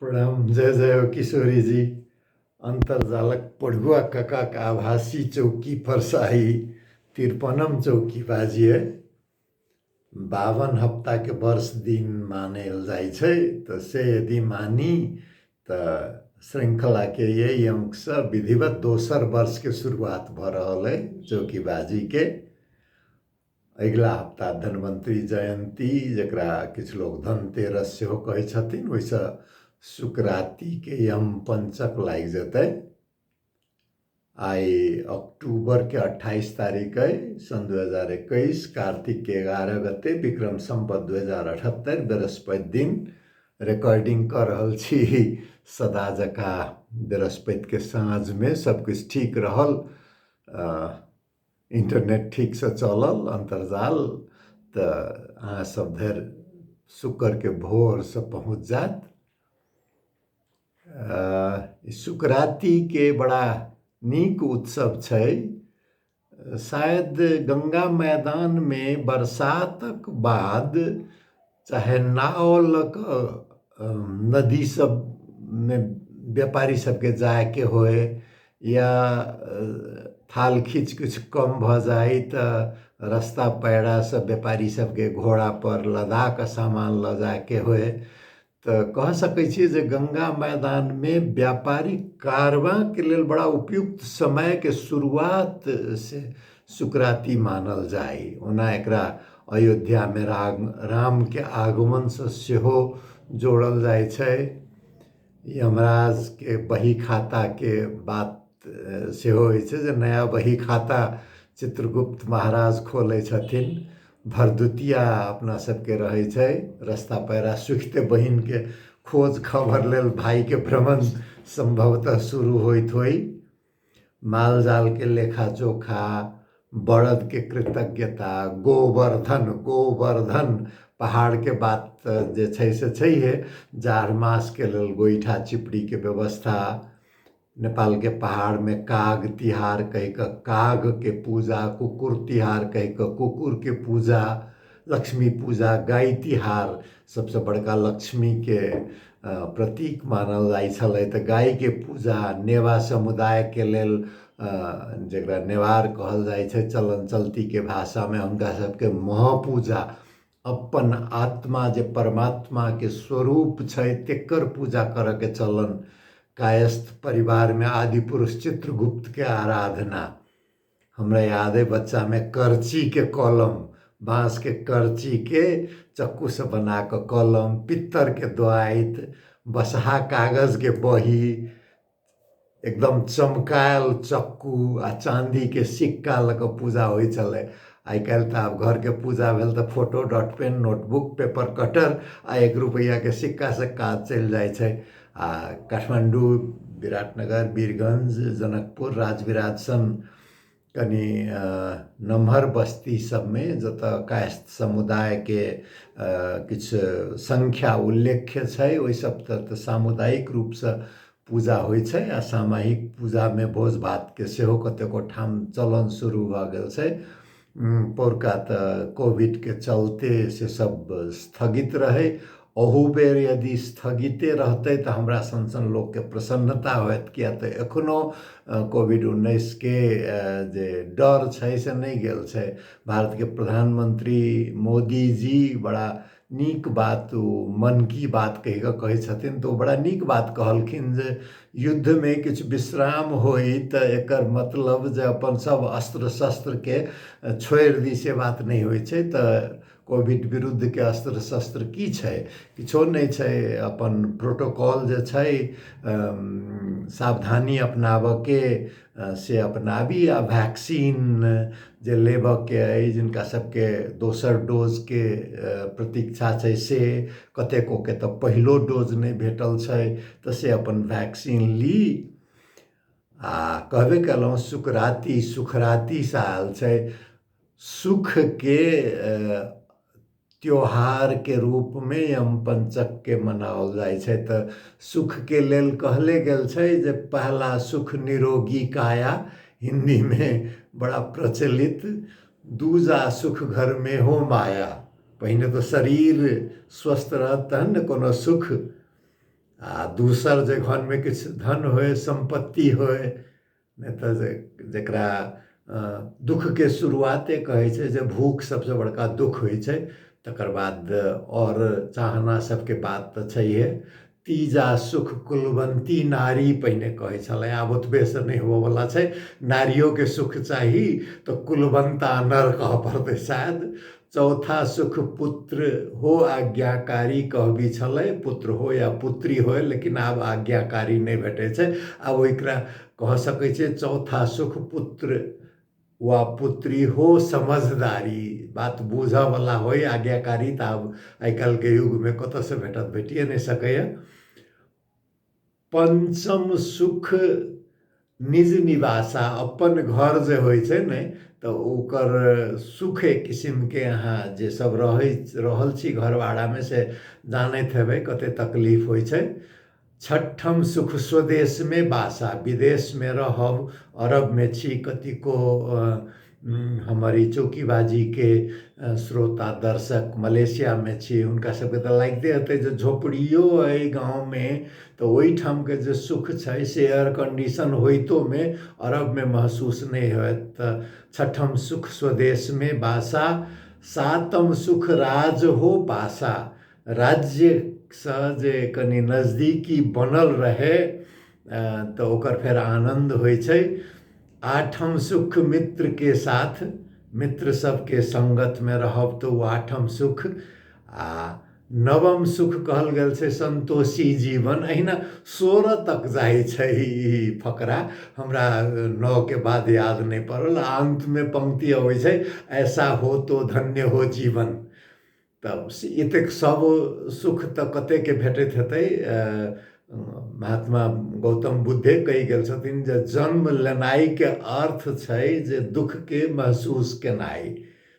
प्रणाम। जय जय हो किशोरी जी। अंतरजालक पढ़ुआ कका का आभासी चौकी फरसाही 53 चौकी बाजी है। 52 हफ्ता के वर्ष दिन मानल जाइ छै। तो से यदि मानी तो श्रृंखला के यही अंक से विधिवत दोसर वर्ष के शुरुआत भ रहल है चौकीबाजी के। अगला हफ्ता धन्वंतरी जयंती जकरा किछु लोग धनतेरस सेहो कहै छथिन, ओहिसँ शुक्राती के यम पंचक लागि जेतै। आई अक्टूबर के 28 तारीख है सन 2021 कार्तिक के 11 गते विक्रम संवत 2078 बृहस्पति दिन रिकॉर्डिंग कर रहल छी। सदा जका बृहस्पति के साँझ में सब कुछ ठीक रहल, इंटरनेट ठीक से चलल, अंतरजाल तो अहाँ सब धरि शुक्र के भोर से पहुँच जात। शुक्राती के बड़ा नीक उत्सव छै। शायद गंगा मैदान में बरसातक बाद चाहे नाव लऽ कऽ नदी सब में व्यापारी सबके जाए के होए या थाल खींच कुछ कम भ जाए तो रास्ता पैरा से व्यापारी सबके घोड़ा पर लदा के सामान ल जाए के होए तो कह सकै छी जे गंगा मैदान में व्यापारिक कारवां के लेल बड़ा उपयुक्त समय के शुरुआत से शुक्राती मानल जाए। ओना एकरा अयोध्या में राम के आगमन से सेहो जोड़ल जाए छै। यमराज के बही खाता के बात सेहो होइ छै जे नया बही खाता चित्रगुप्त महाराज खोले छथिन। भरदुतिया अपना सबके रहे छै, रास्ता पैरा सुखते बहिन के खोज खबर लेल भाई के भ्रमण संभवतः शुरू होइत होई। माल जाल के लेखा जोखा, बड़द के कृतज्ञता, गोवर्धन पहाड़ के बात जे छै से छैहे। जाड़ मास के लेल गोईठा चिपड़ी के व्यवस्था, नेपाल के पहाड़ में काग तिहार कह के काग के पूजा, कुकुर तिहार कह के कुकुर के पूजा, लक्ष्मी पूजा, गाय तिहार सबसे बड़का लक्ष्मी के प्रतीक मानल जाइ छलै। तो गाय के पूजा नेवा समुदाय के लेल जकरा नेवार कहल जाइ छै चलन चलती के भाषा में, हुनका सबके महापूजा, अपन आत्मा जे परमात्मा के स्वरूप छै तेकर पूजा करे के चलन। कायस्थ परिवार में आदि पुरुष चित्रगुप्त के आराधना। हमरा याद है बच्चा में करची के कलम, बांस के करची के चक्कू से बना के कलम, पित्तर के द्वाइत, बसहा कागज के बही, एकदम चमकायल चक्कू आ चांदी के सिक्का लऽ कऽ पूजा होइ छलै। आई काल्हि तो आब घर के पूजा भेल तो photo, dot pen, notebook, paper cutter आ 1 रुपैया के सिक्का से काज चल जाए छै। आ काठमांडू, विराटनगर, वीरगंज, जनकपुर, राजविराज सन कनी नम्हर बस्ती सब में जतऽ कायस्थ समुदाय के किछु संख्या उल्लेख्य छै, ओहि सब तऽ सामुदायिक रूप से पूजा होइ छै। आ सामायिक पूजा में भोज भात के सेहो कतेको ठाम चलन शुरू भ गेल छै। पौरका तऽ कोविड के चलते से सब स्थगित रहे। अहू बेर यदि स्थगिते रहते तो हमरा सन लोग के प्रसन्नता होत, किया तो एखनो कोविड-19 के जे डर छै से नहीं गेल छै। भारत के प्रधानमंत्री मोदी जी बड़ा नीक बात मन की बात कह के कहे छथिन, तो बड़ा नीक बात कहलखिन जे युद्ध में किछु विश्राम होई तो एकर मतलब जे अपन सब अस्त्र शस्त्र के छोड़ि दी से बात नहीं होइ छै। तो कोविड विरुद्ध के अस्त्र शस्त्र की छै? किछो नहीं छै। अपन प्रोटोकॉल जे छै, सावधानी अपनाबऽ के से अपनाबी। आ वैक्सीन जे लेबऽ के अइ, जिनका सबके दोसर डोज के प्रतीक्षा छै से, कतेको के तो पहिलो डोज नहीं भेटल छै तो से अपन वैक्सीन ली। आ कहबे कलहुँ शुक्राती सुखराती साल छै, सुख के त्योहार के रूप में यम पंचक के मनाओल जाए छै। तो सुख के लेल कहले गेल छै जे पहला सुख निरोगी काया, हिंदी में बड़ा प्रचलित, दूजा सुख घर में हो माया। पहिने तो शरीर स्वस्थ रहत तहन न कोनो सुख। आ दोसर जे घर में किछु धन होय संपत्ति होय नहीं तो जकरा दुख के शुरुआते कहै छै जे भूख सबसे बड़का दुख होइ छै, तकर बाद और चाहना सबके बात तऽ छैहे। तीजा सुख कुलवंती नारी पहिने कहै छलै, आब ओतबे से नहीं होबवला छै, नारियों के सुख चाही तो कुलवंता नर कह पड़तै शायद। चौथा सुख पुत्र हो आज्ञाकारी कहबी छलै, पुत्र हो या पुत्री हो, लेकिन आब आज्ञाकारी नहीं भेटै छै। आब ओकरा कह सकै छै चौथा सुख पुत्र वा पुत्री हो समझदारी, बात बूझऽ वाला हो, आज्ञाकारी तऽ आब आइ काल्हि के युग में कतऽ से भेटत, भेटिए नहीं सकैए। पंचम सुख निज निवासा, अपन घर जे होइ छै ने तऽ ओकर सुख एक किस्म के अहाँ जे सब रहल छी घर भाड़ा में से जानैत हेबै कते तकलीफ होइ छै। छठम सुख स्वदेश में बासा, विदेश में रहब, अरब में छी, कतिको हमारी चौकीबाजी के श्रोता दर्शक मलेशिया में छी, हुनका सबके तऽ लागिते हेतै जे झोपड़ियो अइ गाँव में तो ओहिठाम के जे सुख छै से एयर कंडीशन होइतो में अरब में महसूस नहीं होत। तऽ छठम सुख स्वदेश में बासा। सातम सुख राज हो पासा, राज्य से जे कनि नजदीकी बनल रहे तो ओकर फेर आनंद होइ छै। आठम सुख मित्र के साथ, मित्र सबके संगत में रहब तो वो आठम सुख। आ नवम सुख कहल गेल छै संतोषी जीवन। अहिना 16 तक जाइ छै ई फकरा, हमरा 9 के बाद याद नहीं पड़ल। अंत में पंक्ति अबै छै, ऐसा हो तो धन्य हो जीवन। तब एतेक सब सुख तऽ कते के भेटैत हेतै। महात्मा गौतम बुद्धे कहि गेल छथिन जे जन्म लेनाइ के अर्थ छै जे दुख के महसूस केनाइ।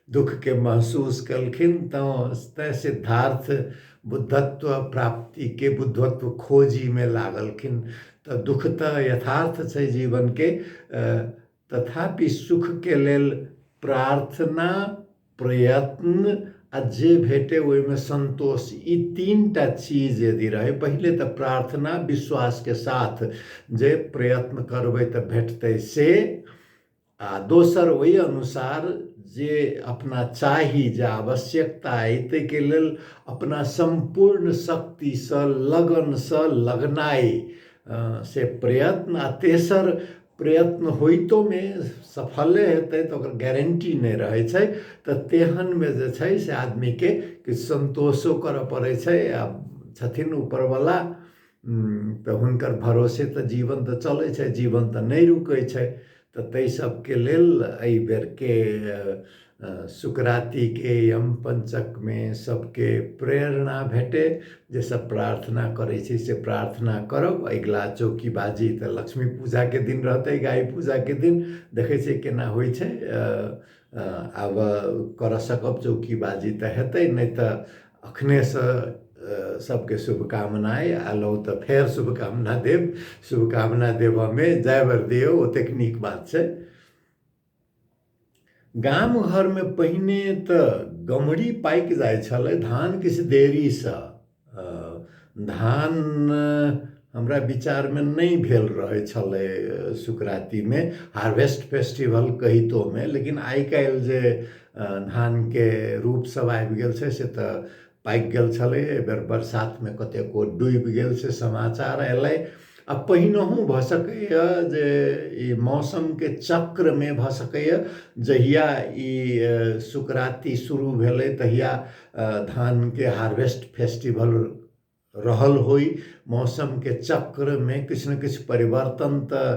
दुख के महसूस कलखिन तऽ सिद्धार्थ बुद्धत्व प्राप्ति के बुद्धत्व खोजी में लागलखिन। तऽ दुख तऽ यथार्थ छै जीवन के, तथापि सुख के लेल प्रार्थना, प्रयत्न आ जे भेटे ओहि में संतोष, ई 3टा चीज यदि रहे, पहले तो प्रार्थना विश्वास के साथ जे प्रयत्न करबै तऽ भेटतै से, आ दोसर ओहि अनुसार जे अपना चाही, जे आवश्यकता अइ ताहिके लेल अपना संपूर्ण शक्ति से लगन से लगनाइ से प्रयत्न। आ तेसर प्रयत्न होइतो में सफले हेतै तऽ ओकर गारंटी नहीं रहै छै, तऽ तेहन में जे छै से आदमी के किछु संतोषो करऽ पड़ै छै। आ छथिन ऊपरवला तऽ हुनकर भरोसे तऽ जीवन तऽ चलै छै, जीवन तऽ नहीं रुकै छै। तऽ ताहि सबके लेल एहि बेर के सुकराती के यम पंचक में सबके प्रेरणा भेटे, जे सब प्रार्थना करै छी से प्रार्थना करब। अगिला चौकीबाजी तऽ लक्ष्मी पूजा के दिन रहतै, गाय पूजा के दिन देखै छै केना होइ छै। आब कर सकब चौकीबाजी तऽ हेतै, नहीं तऽ अखने से सबके शुभकामनाएं आलौ तऽ फेर शुभकामना देव। शुभकामना देबऽ में जय बर दियौ, ओतेक नीक बात छै। गाम घर में पहिने तऽ गमरी पाइक जाइ छलै, धान किछु देरी से। धान हमरा विचार में नहीं भेल रहे छलै सुकराती में, हार्वेस्ट फेस्टिवल कहितो में। लेकिन आइ काल्हि जे धान के रूप सब आबि गेल छै से तऽ पाकि गेल छलै। एहि बेर बरसात में कतेको डूबि गेल से समाचार एलै। आ पहिनहु भऽ सकैए जे ई मौसम के चक्र में भऽ सकैए, जहिया ई सुकराती शुरू भेलै तहिया धान के हार्वेस्ट फेस्टिवल रहल होई। मौसम के चक्र में किछु न किछु परिवर्तन तऽ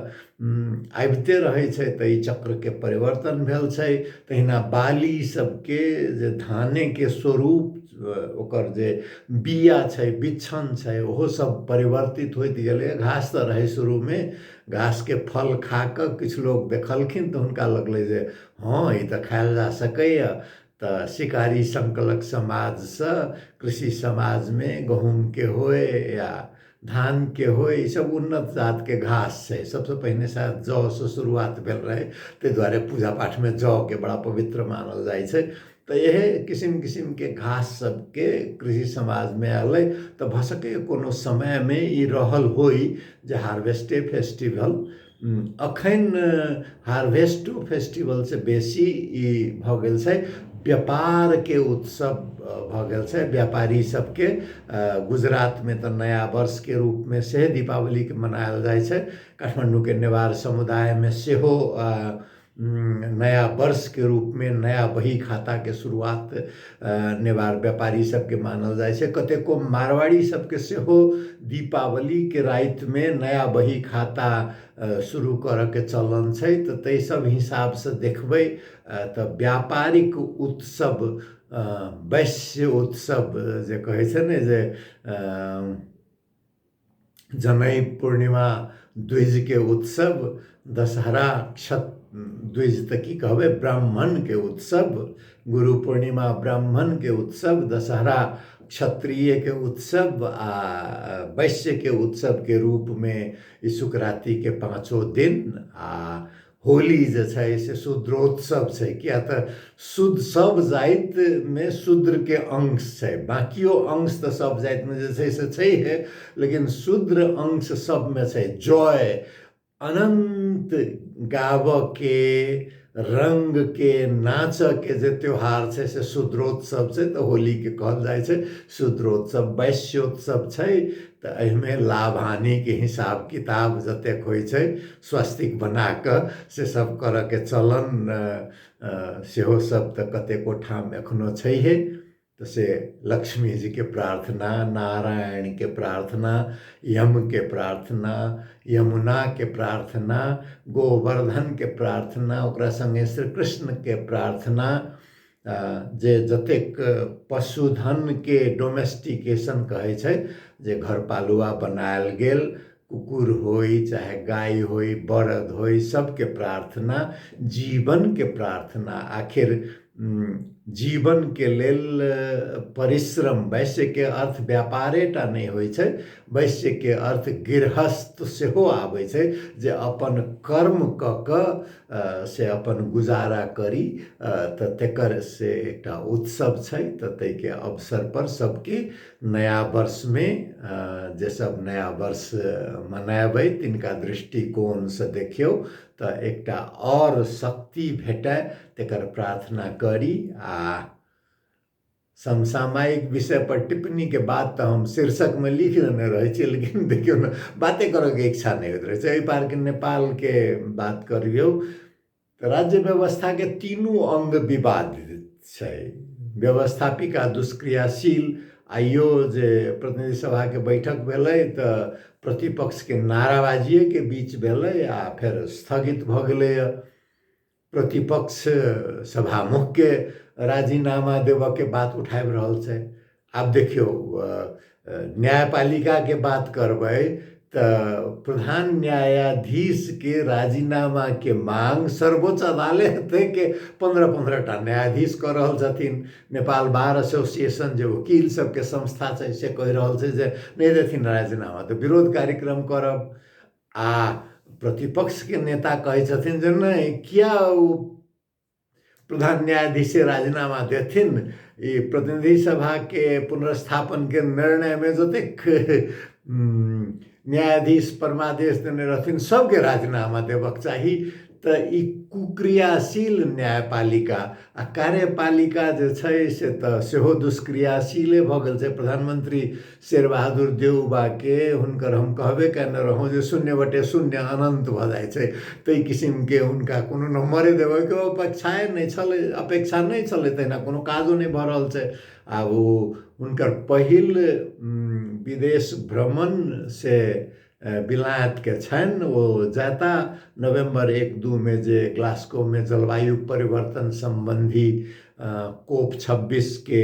आबिते रहै छै, तऽ ई चक्र के परिवर्तन भेल छै। तहिना बाली सबके जे धाने के स्वरूप, ओकर जे बिया छै, बिछन छै, ओहो सब परिवर्तित होइत गेलै। घास तऽ रहै शुरू में, घास के फल खा कऽ किछु लोग देखलखिन तऽ हुनका लगलै जे हाँ ई तऽ खायल जा सकैए। तऽ शिकारी संकलक समाज से कृषि समाज में गहूम के होय या धान के होय, ई सब उन्नत जात के घास छै। सबसे पहिने शायद जौ से शुरुआत भेल रहे, ताहि दुआरे पूजा पाठ में जौ के बड़ा पवित्र मानल जाइ छै। तो यह किसिम किसिम के घास सबके कृषि समाज में आले। तो भसके कोनो समय में ई रहल होई जे हार्वेस्टे फेस्टिवल अखन हार्वेस्टो फेस्टिवल से बेसी ई भ गेल छै व्यापार के उत्सव भ गेल छै। व्यापारी सबके गुजरात में तो नया वर्ष के रूप में से दीपावली के मनायल जाय छै। काठमांडू के नेवार समुदाय में सेहो नया वर्ष के रूप में नया बही खाता के शुरुआत नेवार व्यापारी सबके मानल जाय छै। कतेको मारवाड़ी सबके सेहो दीपावली के रात में नया बही खाता शुरू करऽ के चलन छै। तो तै सब हिसाब से देखबै तो व्यापारिक उत्सव वैश्य उत्सव जे कहै छै ने जे जनई पूर्णिमा द्विज के उत्सव, दशहरा द्विज त की कहबै ब्राह्मण के उत्सव, गुरु पूर्णिमा ब्राह्मण के उत्सव, दशहरा क्षत्रिय के उत्सव आ वैश्य के उत्सव के रूप में ई शुक्राती के 5 दिन आ होली जे छै से शूद्रोत्सव छै। किया त शुद्ध सब जाइत में शूद्र के अंश छै, बाकियो अंश तो सब जाइत में जे छै से छै है, लेकिन शूद्र अंश सब में छै। जॉय अनंत गाव के रंग के नाच के जे त्योहार छै से शूद्रोत्सव छै। तो होली के कहल जाय छै शूद्रोत्सव। वैश्योत्सव छै तो एहिमे लाभ हानि के हिसाब किताब जतेक होइ छै स्वस्तिक बना क से सब करऽ के चलन सेहो सब तो कतेको ठाम एखनो छै है। तो से लक्ष्मी जी के प्रार्थना, नारायण के प्रार्थना, यम के प्रार्थना, यमुना के प्रार्थना, गोवर्धन के प्रार्थना, ओकरा संगे श्री कृष्ण के प्रार्थना, जे जतेक पशुधन के डोमेस्टिकेशन कहै छै, जे घर पालुआ बनायल गेल कुकुर होई चाहे गाय होई बरद होई सबके प्रार्थना, जीवन के प्रार्थना। आखिर जीवन के लेल परिश्रम, वैश्य के अर्थ व्यापारेटा नहीं होइ छै, वैश्य के अर्थ गृहस्थ सेहो आबै छै, जे अपन कर्म क क से अपन गुजारा करी। त तेकर से एकटा उत्सव छै। त तै के अवसर पर सबके नया वर्ष में जे सब नया वर्ष मनाबै तिनका दृष्टिकोण से देखियौ तो एकटा और शक्ति भेटै तेकर प्रार्थना करी। आ समसामयिक विषय पर टिप्पणी के बाद तो हम शीर्षक में लिख देने रहे छी, लेकिन देखियो ना बातें करे के इच्छा नहीं होत रहे छै। एहि पार के नेपाल के बात करियो तो राज्य व्यवस्था के तीनों अंग विवादित छै। व्यवस्थापिका दुष्क्रियाशील। आइयो जे प्रतिनिधि सभा के बैठक भेलै तो प्रतिपक्ष के नाराबाजिए के बीच भेलै आ फिर स्थगित भ गेलै। प्रतिपक्ष सभामुख के राजीनामा देवऽ के बात उठाबि रहल छै। आब देखियो न्यायपालिका के बात करबै तो प्रधान न्यायाधीश के राजीनामा के मांग सर्वोच्च अदालत के 15 टा न्यायाधीश कर रहल छथिन। नेपाल बार एसोसिएशन जे वकील सबके संस्था छै से कहि रहल छै जे नहीं देथिन राजीनामा तो विरोध कार्यक्रम करब। आ प्रतिपक्ष के नेता कहे छथिन जे नहीं किया प्रधान न्यायाधीश से राजीनामा देथिन, ये प्रतिनिधि सभा के पुनर्स्थापन के निर्णय में जतेक न्यायाधीश परमादेश देने रहथिन सबके राजीनामा देवक चाही। तो ई कुक्रियाशील न्यायपालिका आ कार्यपालिका जे छै से तो सेहो दुष्क्रियाशीले भ गेल छै। प्रधानमंत्री शेरबहादुर देउबा के हुनकर हम कहबे कयने रहौं जे 0/0 अनंत भ जाइ छै। तै किसिम के हुनका कोनो नंबरे देबै के अपेक्षा नहीं छलै, तहिना कोनो काजो नहीं भ रहल छै। आब हुनकर पहिल विदेश भ्रमण से विलायत के छनि। वो जाता नवंबर 1-2 में जे ग्लासगो में जलवायु परिवर्तन संबंधी COP26 के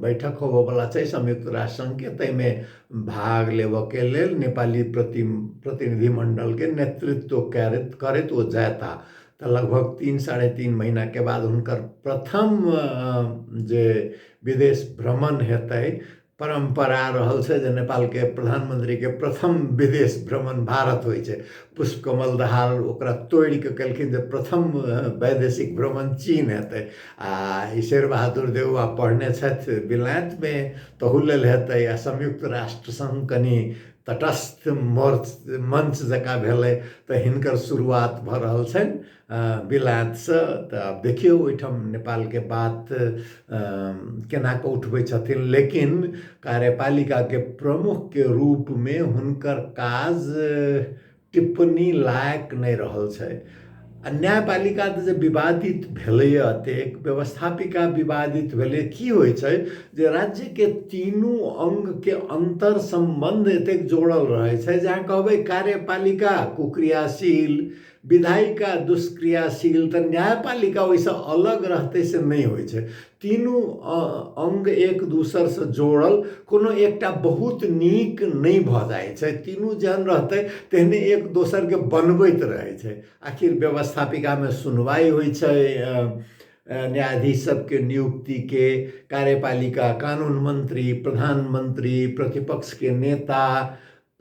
बैठक होबो वाला छै संयुक्त राष्ट्र संघ के, तै में भाग लेबऽ के लेल नेपाली प्रतिनिधि मंडल के नेतृत्व करैत वो जाता। तो लगभग 3-3.5 महीना के बाद हुनकर प्रथम जे विदेश भ्रमण हेतै परम्परा रहल छै जे नेपाल के प्रधानमंत्री के प्रथम विदेश भ्रमण भारत होइ छै। पुष्पकमल दाहाल ओकरा तोड़ि के कहलखिन जे प्रथम वैदेशिक भ्रमण चीन हेतै। आ ई शेर बहादुर देउवा पढ़ने छथि विलायत में तहु लेल हेतै। आ संयुक्त राष्ट्र संघ कनि तटस्थ मंच जकाँ भेलै तऽ हिनकर शुरुआत भऽ रहल छनि विलायतसँ। तऽ आब देखियौ ओहिठाम नेपालके बात केना कऽ उठबै छथिन। लेकिन कार्यपालिकाके प्रमुखके रूपमे हुनकर काज टिप्पणी लायक नहि रहल छै। आ न्यायपालिका तऽ जे विवादित भेलैए एतेक, व्यवस्थापिका विवादित भेलै, की होइ छै जे राज्यके तीनू अंगके अंतर संबंध एतेक जोड़ल रहै छै। जहाँ कहबै कार्यपालिका कुक्रियाशील, विधायिका दुष्क्रियाशील, तऽ न्यायपालिका ओहिसँ अलग रहतै से नहि होइ छै। तीनू अंग एक दोसरसँ जोड़ल कोनो एकटा बहुत नीक नहि भऽ जाइ छै। तीनू जेहन रहतै तेहने एक दोसरके बनबैत रहै छै। आखिर व्यवस्थापिकामे सुनवाई होइ छै न्यायाधीश सबके नियुक्ति के, कार्यपालिका कानून मंत्री, प्रधानमंत्री, प्रतिपक्ष के नेता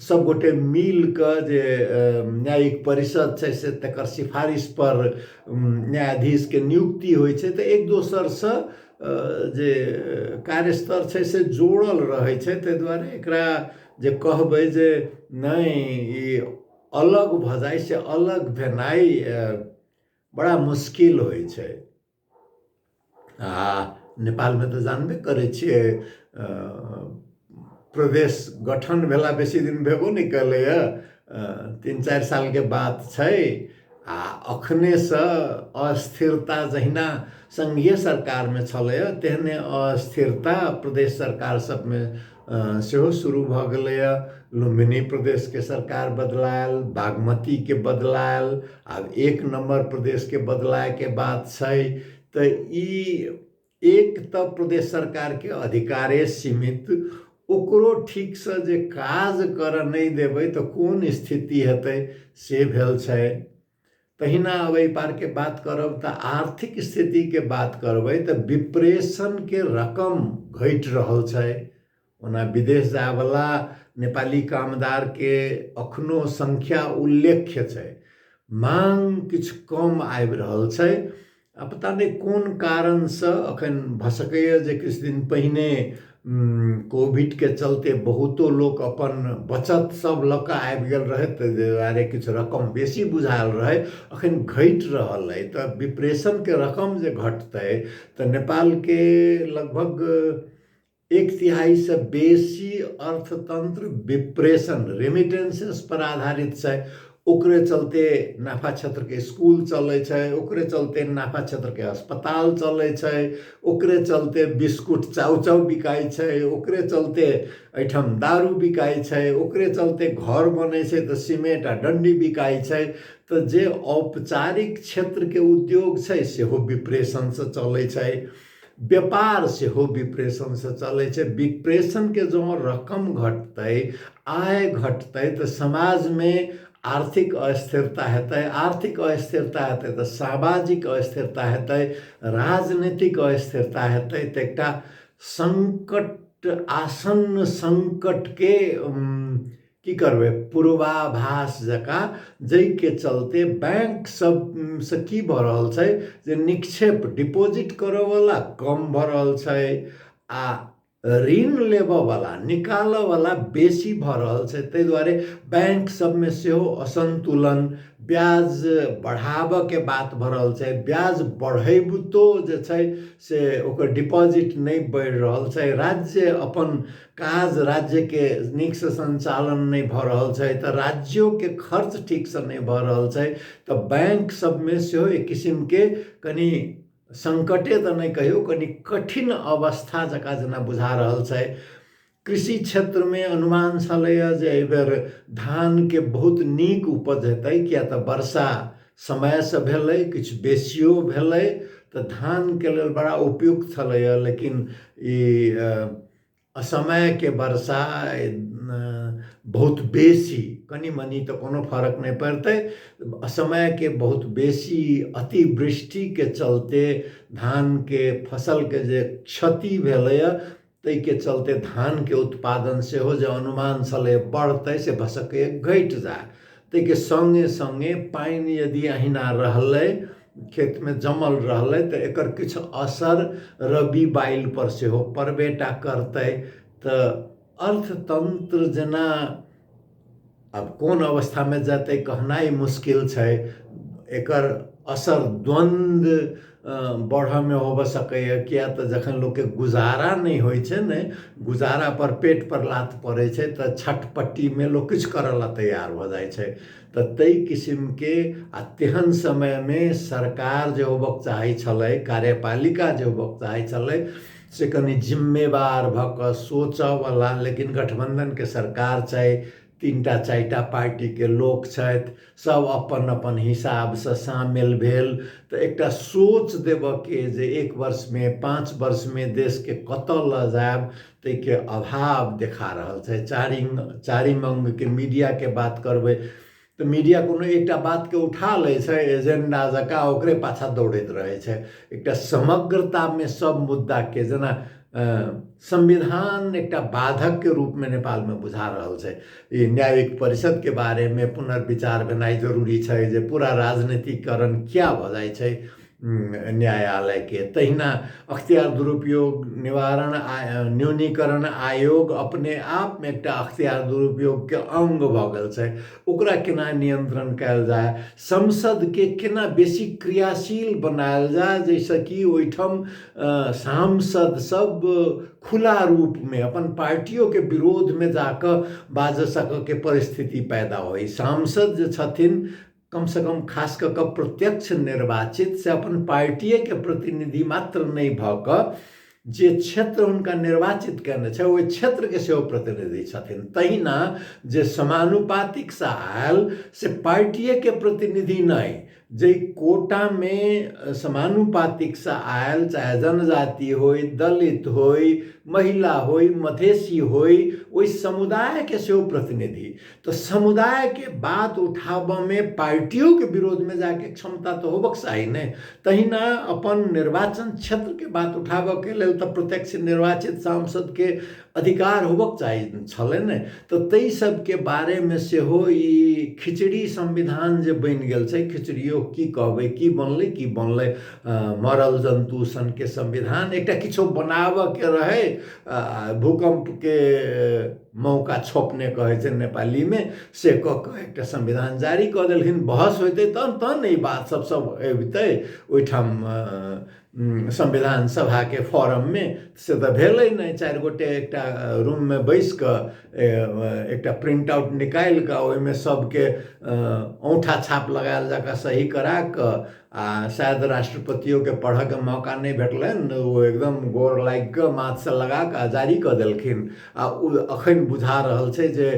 सब गोटे मिल कऽ जे न्यायिक परिषद छै से तकर सिफारिश पर न्यायाधीश के नियुक्ति होइ छै। तऽ एक दोसरसँ जे कार्यस्तर छै से जोड़ल रहै छै। ताहि दुआरे एकरा जे कहबै जे नहि ई अलग भऽ जाइ से अलग भेनाइ बड़ा मुश्किल होइ छै। आ नेपालमे तऽ जानबे करै छियै प्रदेश गठन भेला बेसी दिन भेबो नहि कलैए, 3-4 सालके बात छै। आ अखनेसँ अस्थिरता जहिना संघीय सरकारमे छलैए तेहने अस्थिरता प्रदेश सरकार सबमे सेहो शुरू भऽ गेलैए। लुम्बिनी प्रदेशके सरकार बदलायल, बागमतीके बदलायल, आब 1 नंबर प्रदेशके बदलायके बात छै। तऽ ई एक तऽ प्रदेश सरकारके अधिकारे सीमित, ओकरो ठीकसँ जे काज करऽ नहि देबै तऽ कोन स्थिति हेतै से भेल छै। तहिना अब एहि पारके बात करब तऽ आर्थिक स्थितिके बात करबै तऽ विप्रेशनके रकम घटि रहल छै। ओना विदेश जायवला नेपाली कामदारके अखनो संख्या उल्लेख्य छै, मांग किछु कम आबि रहल छै। आ पता नहि कोन कारणसँ अखन भऽ सकैए जे किछु दिन पहिने कोविडके चलते बहुतो लोक अपन बचत सब लऽ कऽ आबि गेल रहै, ताहि दुआरे किछु रकम बेसी बुझायल रहै, अखन घटि रहल अइ। तऽ विप्रेशनके रकम जे घटतै तऽ नेपालके लगभग 1/3 से बेसी अर्थतंत्र विप्रेशन रेमिटेंसेस पर आधारित छै। ओकरे चलते नाफा क्षेत्रके स्कूल चलै छै, ओकरे चलते नाफा क्षेत्रके अस्पताल चलै छै, ओकरे चलते बिस्कुट चाउ बिकाइ छै, ओकरे चलते एहिठाम दारू बिकाइ छै, ओकरे चलते घर बनै छै तऽ सीमेंट आ डंडी बिकाइ छै। तऽ जे औपचारिक क्षेत्रके उद्योग छै सेहो विप्रेशनसँ चलै छै, व्यापार सेहो विप्रेशनसँ चलै छै। विप्रेशनके जँ रकम घटतै, आय घटतै तऽ समाजमे आर्थिक अस्थिरता हेतै, आर्थिक अस्थिरता हेतै तऽ सामाजिक अस्थिरता हेतै, राजनीतिक अस्थिरता हेतै तऽ एकटा संकट, आसन्न संकटके की करबै पूर्वाभास जकाँ, जाहिके चलते बैंक सबसँ की भऽ रहल छै जे निक्षेप डिपॉजिट करऽवला कम भऽ रहल छै आ ऋण लेबऽवला निकालऽवला बेसी भऽ रहल छै। ताहि दुआरे बैंक सबमे सेहो असंतुलन, ब्याज बढ़ाबऽके बात भऽ रहल छै, ब्याज बढ़ैबितो जे छै से ओकर डिपॉजिट नहि बढ़ि रहल छै, राज्य अपन काज राज्यके नीकसँ संचालन नहि भऽ रहल छै, तऽ राज्योके खर्च ठीकसँ नहि भऽ रहल छै। तऽ बैंक सबमे सेहो एक किसिमके कनि संकटे तऽ नहि कहियौ, कनि कठिन अवस्था जकाँ जेना बुझा रहल छै। कृषि क्षेत्रमे अनुमान छलैए जे एहिबेर धानके बहुत नीक उपज हेतै, किया तऽ वर्षा समयसँ भेलै, किछु बेसियो भेलै, तऽ धानके लेल बड़ा उपयुक्त छलैए। लेकिन ई असमयके वर्षा, बहुत बेसी, कनि मनि तऽ कोनो फर्क नहि पड़तै, असमयके बहुत बेसी अतिवृष्टिके चलते धानके फसलके जे क्षति भेलैए तई के चलते धान के उत्पादन से हो जो अनुमान छलै बढ़तै से भसके घट जाए। तई के संगे संगे पानी यदि अहिना रहलै खेत में जमल रहलै तो एकर किछ असर रबी बाइल पर से हो पड़बेटा करतै। तो अर्थतंत्र जेना अब कौन अवस्था में जाते कहनाई मुश्किल है। एकर असर द्वंद्व बढ़ में हो सकै किया तो जखन लोग के गुजारा नहीं होइ छै ने, गुजारा पर पेट पर लात पड़े छै तो छटपट्टी में लोग किछ करला तैयार हो जाए छै। तो तई किस्म के आ तेहन समय में सरकार जो होबक चाहे छलै, कार्यपालिका जो होबक चाहे छलै से कनी जिम्मेवार भ क सोचवाला, लेकिन गठबंधन के सरकार छै, 3टा 4टा पार्टी के लोक छथि, सब अपन अपन हिसाब से शामिल भेल। तो एकटा सोच देब के जे 1 वर्ष में 5 वर्ष में देश के कत ल जायब तै के अभाव देखा रहल छै। चारिम अंग के मीडिया के बात करबै तो मीडिया कोनो एकटा बात के उठा ले छै एजेंडा जका ओकरे पाछा दौड़ैत रहे छै। एकटा समग्रता में सब मुद्दा के जेना संविधान एकटा बाधक के रूप में नेपाल में बुझा रहल छै। ये न्यायिक परिषद के बारे में पुनर्विचार भेनाइ जरूरी छै जे पूरा राजनीतिकरण क्या भ जाय छै न्यायालय के। तहिना अख्तियार दुरुपयोग निवारण न्यूनीकरण आयोग अपने आप में एकटा अख्तियार दुरुपयोग के अंग भ गेल छै, ओकरा केना नियंत्रण कयल जाय, संसद के केना बेसी क्रियाशील बनायल जाय जैसे कि ओहिठाम सांसद सब खुला रूप में अपन पार्टियों के विरोध में जाकर बाज सक के परिस्थिति पैदा होई। सांसद जो छथिन कम से कम खास कर प्रत्यक्ष निर्वाचित से अपन पार्टी के प्रतिनिधि मात्र नहीं भक जे क्षेत्र उनका निर्वाचित करने छे वो क्षेत्र के सेहो प्रतिनिधि छथिन। तहिना जे समानुपातिक से आयल से पार्टी के प्रतिनिधि नहीं, जे कोटा में समानुपातिक से आयल चाहे जनजाति होई, दलित होई, महिला होई, मधेसी होई, वही समुदाय के सेहो प्रतिनिधि। तो समुदाय के बात उठाब में पार्टियों के विरोध में जाके क्षमता तो होबक चाही ने। तहिना अपन निर्वाचन क्षेत्र के बात उठाब के लिए तो प्रत्यक्ष निर्वाचित सांसद के अधिकार होबक चाहिए छले ने। तो तई सब के बारे में से हो ई खिचड़ी संविधान जे बन गेल छै, खिचड़ियो की कहबे की बनले मरल जंतु सन के संविधान एकटा किछो बनाब के रहे भूकंप के मौका छोपने कहे छै नेपाली में से क एकटा संविधान जारी क देलखिन। बहस होते तन ई बात सब अबिते ओहिठाम संविधान सभा के फॉरम में से तो भेलै नहीं। 4 गोटे एकटा रूम में बैस क एकटा प्रिंट आउट निकाल के ओहि में सबके औंठा छाप लगायल जाकर सही करा क शायद राष्ट्रपतियों के पढ़ के मौका नहीं भेटलन, वो एकदम गोर लाग के माथ से लगा के जारी क देलखिन। अखन बुझा रहल छै जे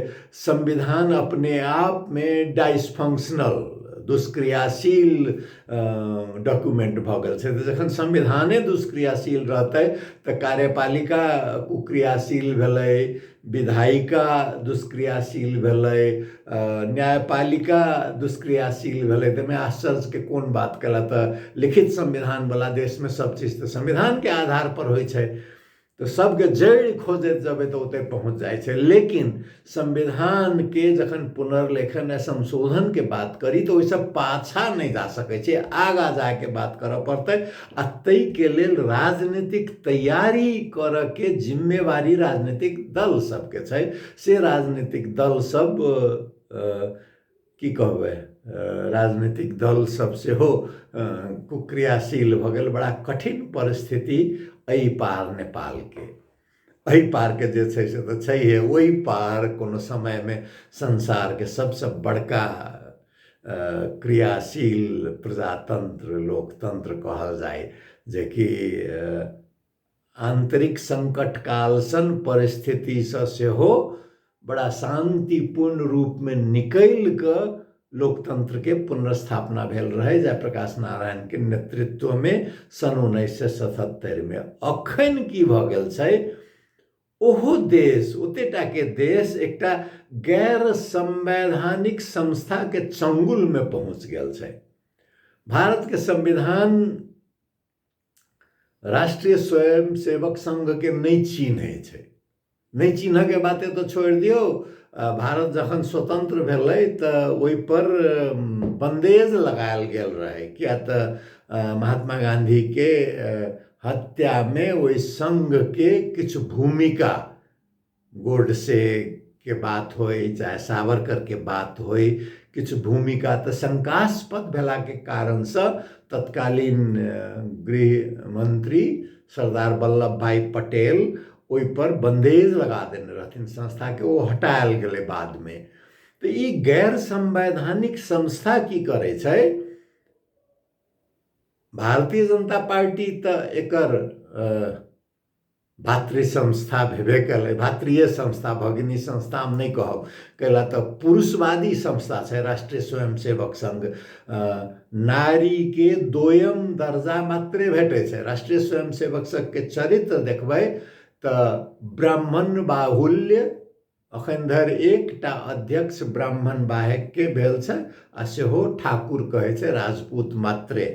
संविधान अपने आप में डाइसफंक्शनल दुष्क्रियाशील डॉक्यूमेंट भ गेल छै। तो जखन संविधाने दुष्क्रियाशील रहते तो कार्यपालिका कुक्रियाशील भेलै, विधायिका दुष्क्रियाशील भेलै, न्यायपालिका दुष्क्रियाशील भेलै। तो मैं आश्चर्य के कौन बात कला। तो लिखित संविधान वाला देश में सब चीज तो संविधान के आधार पर होइ छै। तो सबके जड़ खोजत जब तो उते पहुँच जाए छे। लेकिन संविधान के जखन पुनर्लेखन या संशोधन के बात करी तो वैसे पाछा नहीं जा सके छे, आगा जाके बात कर पड़ते। आ तई के लेल राजनीतिक तैयारी कर के जिम्मेवारी राजनीतिक दल सबके छै। से राजनीतिक दल सब की कहबे राजनीतिक दल सब से हो कुक्रियाशील भ गेल। बड़ा कठिन परिस्थिति एहि पार नेपाल के, एहि पार के जे छै से तो छैहे, ओहि पार कोनो समय में संसार के सबसे बड़का क्रियाशील प्रजातंत्र लोकतंत्र कहल जाए, जे कि आंतरिक संकट काल सन परिस्थिति से हो बड़ा शांतिपूर्ण रूप में निकल क लोकतंत्र के पुनर्स्थापना भेल रहे जयप्रकाश नारायण के नेतृत्व में सन 1977 में। अखन की भ गेल छै, ओहो देश ओतेटा के देश एकटा गैर संवैधानिक संस्था के चंगुल में पहुंच गेल छै। भारत के संविधान राष्ट्रीय स्वयंसेवक संघ के नहीं चिन्हे छै। नहीं चिन्ह के बाते तो छोड़ दियो, भारत जखन स्वतंत्र भेलै तऽ ओहि पर बंदेज लगायल गेल रहे, किया तऽ महात्मा गांधी के हत्या में ओहि संघ के किछु भूमिका, गोडसे के बात होय चाहे सावरकर के बात होय, किछु भूमिका तऽ शंकास्पद भेला के कारण से तत्कालीन गृह मंत्री सरदार वल्लभ भाई पटेल ओहि पर बंदेज लगा देने रहथिन संस्था के, वो हटायल गेलै बाद में। तो ई गैर संवैधानिक संस्था की करे छै? भारतीय जनता पार्टी तो एकर भातृ संस्था भेबे कलै, भातृय संस्था, भगिनी संस्था हम नहीं कहब, कैला तो पुरुषवादी संस्था है राष्ट्रीय स्वयंसेवक संघ। नारी के दोयम दर्जा मात्रे भेटे छै। राष्ट्रीय स्वयंसेवक संघ के चरित्र देखबै तो ब्राह्मण बाहुल्य, अखन धरि एकटा अध्यक्ष ब्राह्मण बाहेक के भेल छै, आ सेहो ठाकुर कहै छै, राजपूत मात्रे।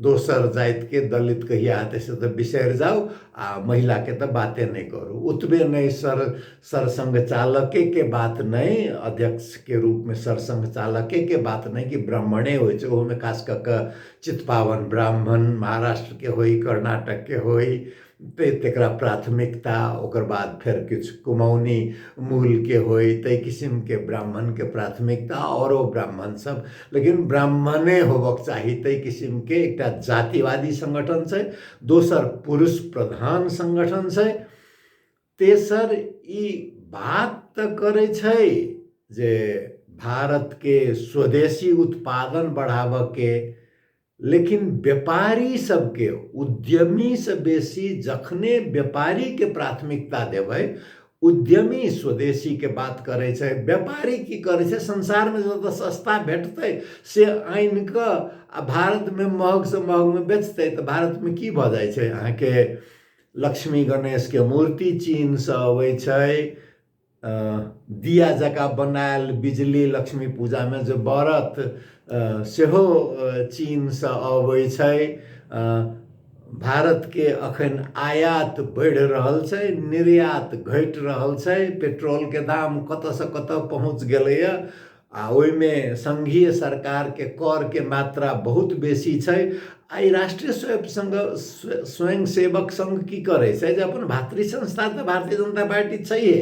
दोसर जाति के दलित कहिया हेतै से तो बिसरि जाओ, आ महिला के तो बाते नहीं करू। उतबे नहीं सरसंघ चालके के बात नहीं, अध्यक्ष के रूप में सरसंघ चालके के बात नहीं कि ब्राह्मणे हो, ओहिमे खास कऽ कऽ चितपावन ब्राह्मण महाराष्ट्र के होई, कर्नाटक के होई, तेकरा प्राथमिकता, ओकर बाद फिर किछु कुमौनी मूल के होई, तै किस्म के ब्राह्मण के प्राथमिकता, और ब्राह्मण सब, लेकिन ब्राह्मणे होबक चाही तै किस्म के एकटा जातिवादी संगठन छै। दोसर पुरुष प्रधान संगठन छै। तेसर ई बात तऽ करे छै जे भारत के स्वदेशी उत्पादन बढ़ावा के, लेकिन व्यापारी सबके, उद्यमी से बेसी जखने व्यापारी के प्राथमिकता देबै, उद्यमी स्वदेशी के बात करे छै, व्यापारी की करे छै, संसार में जो सस्ता भेटतै से आनि कऽ आ भारत में महग से महग में बेचतै, तो भारत में की भऽ जाइ छै? अहाँके लक्ष्मी गणेश के मूर्ति चीन से अबै छै, दिया जका बनायल बिजली लक्ष्मी पूजा में जो बरत सेहो चीन से अबै छै। भारत के अखन आयात बढ़ रहल छै, निर्यात घट रहल छै, पेट्रोल के दाम कतऽ से कतऽ पहुँच गेलै, आ ओहिमे संघीय सरकार के कर के मात्रा बहुत बेसी छै। आई राष्ट्रीय स्वयंसेवक संघ की करे छै जे अपन भातृ संस्था तो भारतीय जनता पार्टी छैहे,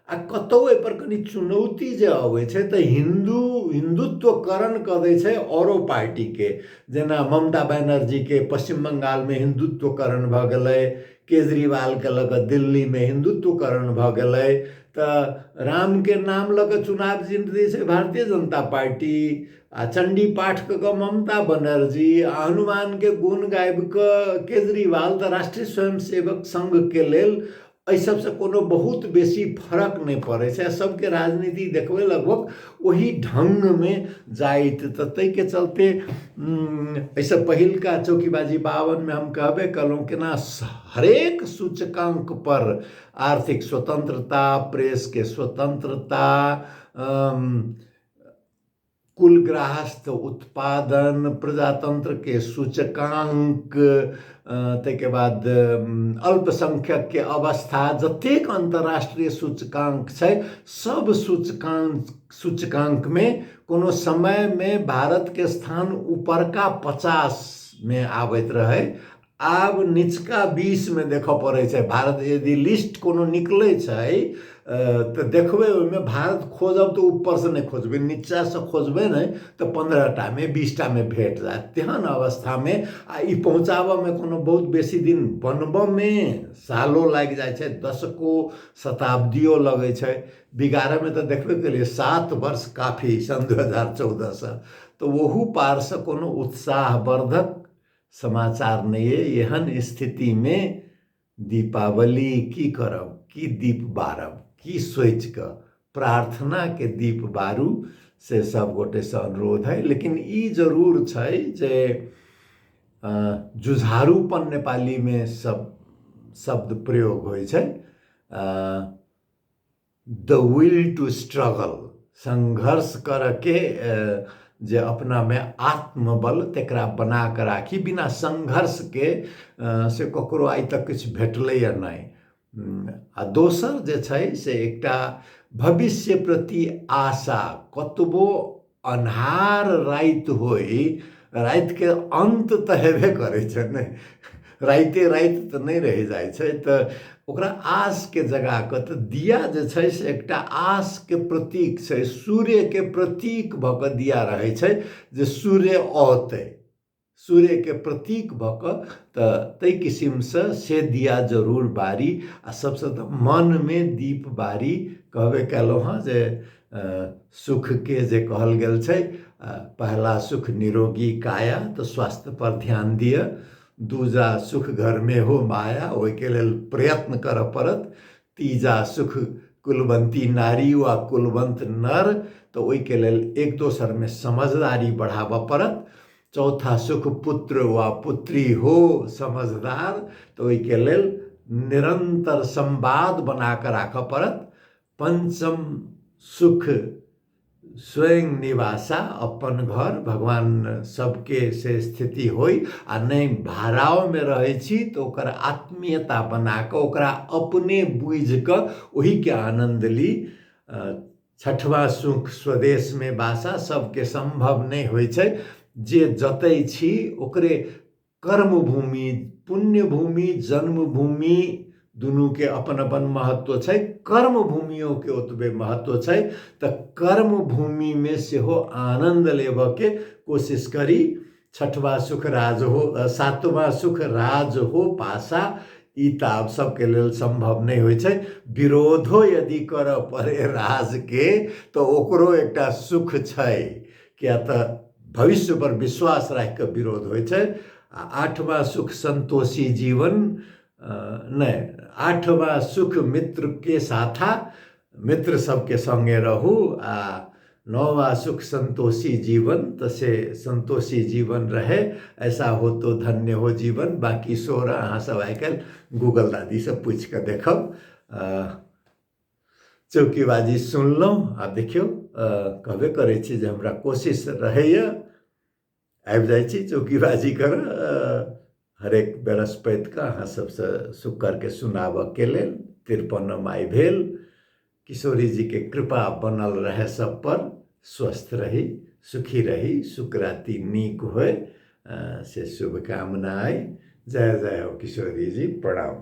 आ कतौ एपर कनी चुनौती जे अबै छै तऽ हिंदुत्वकरण कऽ दै छै औरो पार्टी के, जेना ममता बनर्जी के पश्चिम बंगाल में हिंदुत्वकरण भऽ गेलै, केजरीवाल के लऽ कऽ दिल्ली में हिंदुत्वकरण भऽ गेलै, तऽ राम के नाम लऽ कऽ चुनाव जीत दै छै भारतीय जनता पार्टी, आ चंडी पाठ कऽ कऽ ममता बनर्जी, आ हनुमान के गुण गाबि कऽ केजरीवाल, तऽ राष्ट्रीय स्वयंसेवक संघ के लेल एहि सबसे कोनो बहुत बेसी फर्क नहीं पड़े छै। सबके राजनीति देखबै लगभग वही ढंग में जाइत, तऽ तै के चलते ऐसे पहिलका चौकीबाजी 52 में हम कहबे कलहुँ केना हरेक सूचकांक पर आर्थिक स्वतंत्रता, प्रेस के स्वतंत्रता, कुल गृहस्थ उत्पादन, प्रजातंत्र के सूचकांक, तैके बाद अल्पसंख्यक के अवस्था, जतेक अंतर्राष्ट्रीय सूचकांक छै, सब सूचकांक में कोनो समय में भारत के स्थान ऊपरका 50 में आबैत रहे, आब निचका 20 में देखऽ पड़े छै। भारत यदि लिस्ट कोनो निकले छै तो देखबै ओहिमे भारत खोजब तो ऊपर से नहीं खोजबै, नीचा से खोजबै नहीं तो 15टा में 20टा में भेट जायत, तेहन अवस्था में आ ई पहुँचाबऽ में कोनो बहुत बेसी दिन बनबऽ में सालों लागि जाइ छै, दशकों शताब्दियों लगे छै। बिगाड़ऽ में तो देखबे केलिए 7 वर्ष काफी सन 2014 से, तो वहू पार से कोनो उत्साहवर्धक समाचार नहीं है। एहन स्थिति में दीपावली की करब, की दीप बारब, की सोच कऽ प्रार्थना के दीप बारू, से सब गोटे से अनुरोध है। लेकिन ई जरूर छै जे जुझारूपन नेपाली में शब्द प्रयोग होइ छै, द विल टू स्ट्रगल, संघर्ष करके जे अपना में आत्मबल तेकरा बना के राखी, बिना संघर्ष के से ककरो आइ तक किछु भेटलैए नहि। आ दोसर जे छै से एकटा भविष्य प्रति आशा। कतबो अन्हार राति होइ, रातिके अंत तऽ हेबे करै छै ने, राइते राति तऽ नहि रहि जाइ छै, तऽ ओकरा आशके जगा कऽ तऽ दिया जे छै से एकटा आशके प्रतीक छै, सूर्यके प्रतीक भऽ कऽ दिया रहै छै, जे सूर्य औतै, सूर्यके प्रतीक भऽ कऽ। तऽ ताहि किसिमसँ से दिया जरूर बारी। आ सबसँ तऽ मनमे दीप बारी। कहबे केलहुँ हँ जे सुखके जे कहल गेल छै, पहला सुख निरोगी काया, तऽ स्वास्थ्य पर ध्यान दिअ। दूजा सुख घरमे हो माया, ओहिके लेल प्रयत्न करऽ पड़त। तीजा सुख कुलवंती नारी वा कुलवंत नर, तऽ ओहिके लेल एक दोसरमे समझदारी बढ़ाबऽ पड़त। चौथा सुख पुत्र वा पुत्री हो समझदार, तऽ ओहिके लेल निरंतर संवाद बना कऽ राखऽ पड़त। पंचम सुख स्वयं निवासा, अपन घर, भगवान सबके से स्थिति होई। आ नहीं भाड़ाओमे रहै छी तऽ ओकर आत्मीयता बना कऽ, ओकरा अपने बुझि कऽ ओहीके आनंद ली। छठवा सुख स्वदेशमे वासा, सबके संभव नहीं होइ छै। जे जतै छी ओकरे कर्मभूमि, पुण्यभूमि, जन्मभूमि, दुनूके अपन अपन महत्व छै। कर्म भूमियों के ओतबे महत्व छै। तऽ कर्म भूमिमे सेहो आनंद लेबऽके कोशिश करी। छठवा सुख राज हो, सातवां सुख राज हो पासा, ई तऽ आब सबके लेल संभव नहीं होइ छै। विरोधो यदि करऽ पड़े राजके, तऽ ओकरो एकटा सुख छै, किया तऽ भविष्य पर विश्वास राखि कऽ विरोध होइ छै। आ आठवां सुख संतोषी जीवन, नहीं, आठवां सुख मित्र के साथा, मित्र सबके संगे रहू। आ नौवां सुख संतोषी जीवन, तो से संतोषी जीवन रहे, ऐसा हो तो धन्य हो जीवन। बाकी सोरा अहाँ सब आइ काल्हि गूगल दादी से पूछि कऽ देखब। चौकीबाजी सुनलहुँ। आ देखियौ, कहबे करै छी जे हमरा कोशिश रहैए आबि जाइ छी चौकीबाजी करऽ हरेक बृहस्पतिके अहाँ सबसँ शुक्रके सुनाबऽके लेल। 53 आइ भेल। किशोरी जी के कृपा बनल रहे सब पर। स्वस्थ रही, सुखी रही, शुक्राति नीक होय, से शुभकामना अइ। जय जय हो किशोरी जी, प्रणाम।